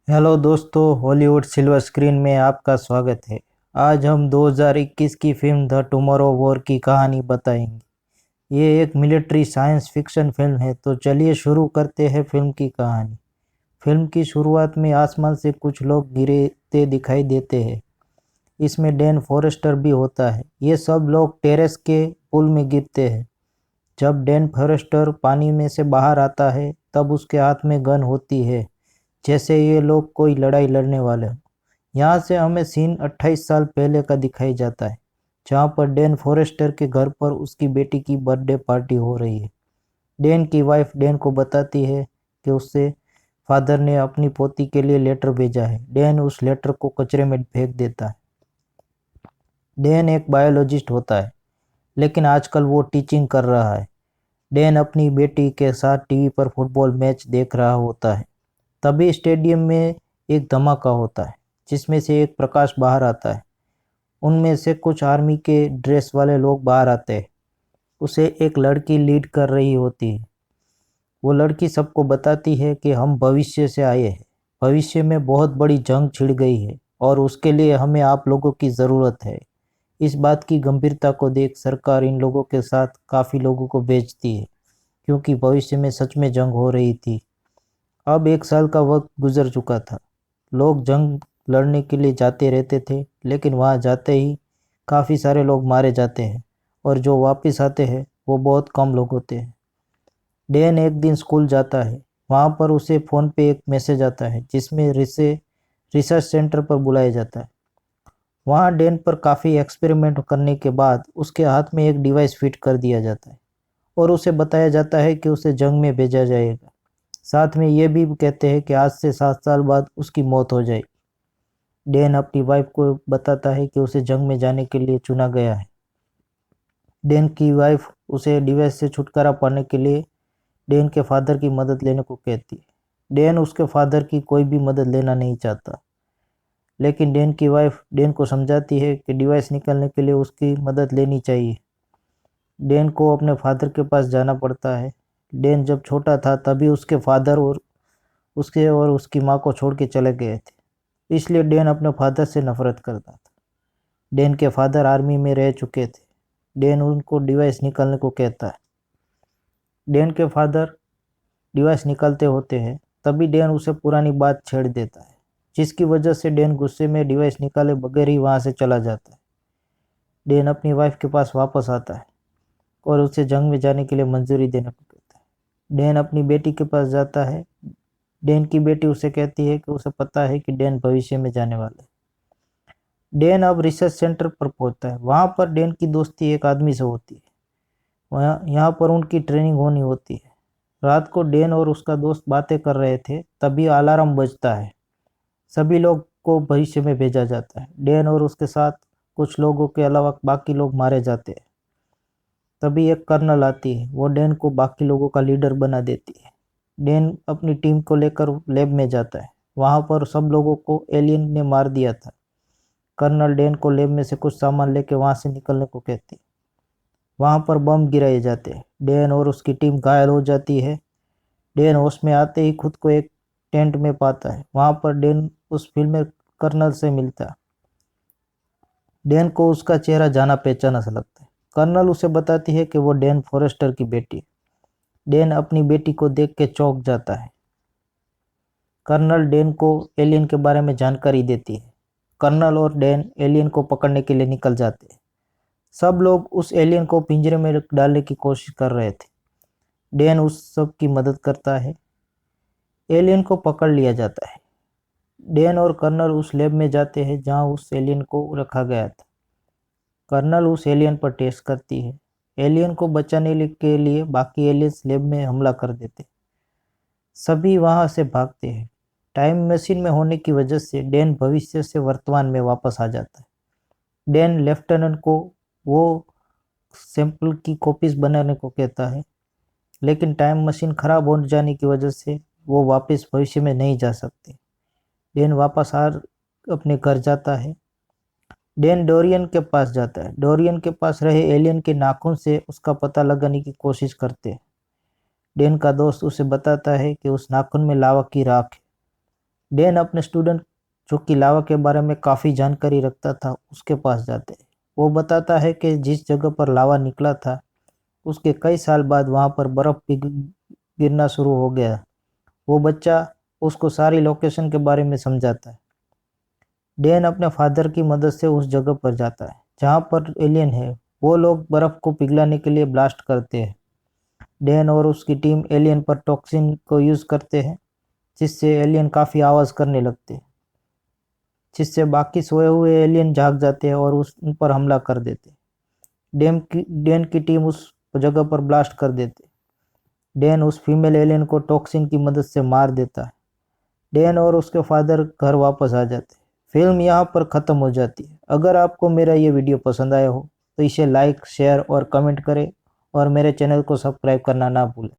Hello दोस्तों, Hollywood silver screen में आपका स्वागत है। आज हम 2021 की फिल्म द टुमारो वॉर की कहानी बताएंगे। ये एक मिलिट्री साइंस फिक्शन फिल्म है, तो चलिए शुरू करते हैं फिल्म की कहानी। फिल्म की शुरुआत में आसमान से कुछ लोग गिरते दिखाई देते हैं। इसमें डैन फॉरेस्टर भी होता है। ये सब लोग टेरेस के पुल में गिरते हैं। जब डैन फॉरेस्टर पानी में से बाहर आता है, तब उसके हाथ में गन होती है, जैसे ये लोग कोई लड़ाई लड़ने वाले हों। यहाँ से हमें सीन 28 साल पहले का दिखाई जाता है, जहाँ पर डैन फॉरेस्टर के घर पर उसकी बेटी की बर्थडे पार्टी हो रही है। डैन की वाइफ डैन को बताती है कि उससे फादर ने अपनी पोती के लिए लेटर भेजा है। डैन उस लेटर को कचरे में फेंक देता है। डैन एक बायोलॉजिस्ट होता है, लेकिन आजकल वो टीचिंग कर रहा है। डैन अपनी बेटी के साथ टीवी पर फुटबॉल मैच देख रहा होता है। तभी स्टेडियम में एक धमाका होता है, जिसमें से एक प्रकाश बाहर आता है। उनमें से कुछ आर्मी के ड्रेस वाले लोग बाहर आते हैं। उसे एक लड़की लीड कर रही होती है। वो लड़की सबको बताती है कि हम भविष्य से आए हैं। भविष्य में बहुत बड़ी जंग छिड़ गई है और उसके लिए हमें आप लोगों की ज़रूरत है। इस बात की गंभीरता को देख सरकार इन लोगों के साथ काफ़ी लोगों को भेजती है, क्योंकि भविष्य में सच में जंग हो रही थी। अब 1 साल का वक्त गुजर चुका था। लोग जंग लड़ने के लिए जाते रहते थे, लेकिन वहाँ जाते ही काफ़ी सारे लोग मारे जाते हैं और जो वापस आते हैं वो बहुत कम लोग होते हैं। डैन एक दिन स्कूल जाता है। वहाँ पर उसे फ़ोन पे एक मैसेज आता है, जिसमें रिसर्च सेंटर पर बुलाया जाता है। वहाँ डैन पर काफ़ी एक्सपेरिमेंट करने के बाद उसके हाथ में एक डिवाइस फिट कर दिया जाता है और उसे बताया जाता है कि उसे जंग में भेजा जाएगा। साथ में ये भी कहते हैं कि आज से 7 साल बाद उसकी मौत हो जाएगी। डैन अपनी वाइफ को बताता है कि उसे जंग में जाने के लिए चुना गया है। डैन की वाइफ उसे डिवाइस से छुटकारा पाने के लिए डैन के फादर की मदद लेने को कहती है। डैन उसके फादर की कोई भी मदद लेना नहीं चाहता, लेकिन डैन की वाइफ डैन को समझाती है कि डिवाइस निकालने के लिए उसकी मदद लेनी चाहिए। डैन को अपने फादर के पास जाना पड़ता है। डैन जब छोटा था तभी उसके फादर और उसकी माँ को छोड़ के चले गए थे, इसलिए डैन अपने फादर से नफरत करता था। डैन के फादर आर्मी में रह चुके थे। डैन उनको डिवाइस निकालने को कहता है। डैन के फादर डिवाइस निकालते होते हैं, तभी डैन उसे पुरानी बात छेड़ देता है, जिसकी वजह से डैन गुस्से में डिवाइस निकाले बगैर ही वहाँ से चला जाता है। डैन अपनी वाइफ के पास वापस आता है और उसे जंग में जाने के लिए मंजूरी देने को कहता है। डैन अपनी बेटी के पास जाता है। डैन की बेटी उसे कहती है कि उसे पता है कि डैन भविष्य में जाने वाला है। डैन अब रिसर्च सेंटर पर पहुंचता है। वहां पर डैन की दोस्ती एक आदमी से होती है। वहाँ यहाँ पर उनकी ट्रेनिंग होनी होती है। रात को डैन और उसका दोस्त बातें कर रहे थे, तभी अलार्म बजता है। सभी लोग को भविष्य में भेजा जाता है। डैन और उसके साथ कुछ लोगों के अलावा बाकी लोग मारे जाते हैं। तभी एक कर्नल आती है। वो डैन को बाकी लोगों का लीडर बना देती है। डैन अपनी टीम को लेकर लैब में जाता है। वहां पर सब लोगों को एलियन ने मार दिया था। कर्नल डैन को लैब में से कुछ सामान लेकर वहां से निकलने को कहती है। वहां पर बम गिराए जाते हैं। डैन और उसकी टीम घायल हो जाती है। डैन होश में आते ही खुद को एक टेंट में पाता है। वहां पर डैन उस फिल्म में कर्नल से मिलता है। डैन को उसका चेहरा जाना पहचाना सा लगता है। कर्नल उसे बताती है कि वो डैन फॉरेस्टर की बेटी है। डैन अपनी बेटी को देख के चौंक जाता है। कर्नल डैन को एलियन के बारे में जानकारी देती है। कर्नल और डैन एलियन को पकड़ने के लिए निकल जाते हैं। सब लोग उस एलियन को पिंजरे में डालने की कोशिश कर रहे थे। डैन उस सब की मदद करता है। एलियन को पकड़ लिया जाता है। डैन और कर्नल उस लैब में जाते हैं जहां उस एलियन को रखा गया था। कर्नल उस एलियन पर टेस्ट करती है। एलियन को बचाने के लिए बाकी एलियंस लैब में हमला कर देते। सभी वहां से भागते हैं। टाइम मशीन में होने की वजह से डैन भविष्य से वर्तमान में वापस आ जाता है। डैन लेफ्टिनेंट को वो सैंपल की कॉपीज बनाने को कहता है, लेकिन टाइम मशीन खराब हो जाने की वजह से वो वापस भविष्य में नहीं जा सकते। डैन वापस आ अपने घर जाता है। डैन डोरियन के पास जाता है। डोरियन के पास रहे एलियन के नाखून से उसका पता लगाने की कोशिश करते हैं। डैन का दोस्त उसे बताता है कि उस नाखून में लावा की राख है। डैन अपने स्टूडेंट जो कि लावा के बारे में काफ़ी जानकारी रखता था उसके पास जाते हैं। वो बताता है कि जिस जगह पर लावा निकला था उसके कई साल बाद वहाँ पर बर्फ़ गिरना शुरू हो गया। वो बच्चा उसको सारी लोकेशन के बारे में समझाता है। डैन अपने फादर की मदद से उस जगह पर जाता है जहाँ पर एलियन है। वो लोग बर्फ़ को पिघलाने के लिए ब्लास्ट करते हैं। डैन और उसकी टीम एलियन पर टॉक्सिन को यूज़ करते हैं जिससे एलियन काफ़ी आवाज़ करने लगते हैं, जिससे बाकी सोए हुए एलियन जाग जाते हैं और उन पर हमला कर देते हैं। डैन की टीम उस जगह पर ब्लास्ट कर देते। डैन उस फीमेल एलियन को टॉक्सिन की मदद से मार देता है। डैन और उसके फादर घर वापस आ जाते हैं। फिल्म यहाँ पर ख़त्म हो जाती है। अगर आपको मेरा ये वीडियो पसंद आया हो तो इसे लाइक, शेयर और कमेंट करें और मेरे चैनल को सब्सक्राइब करना ना भूलें।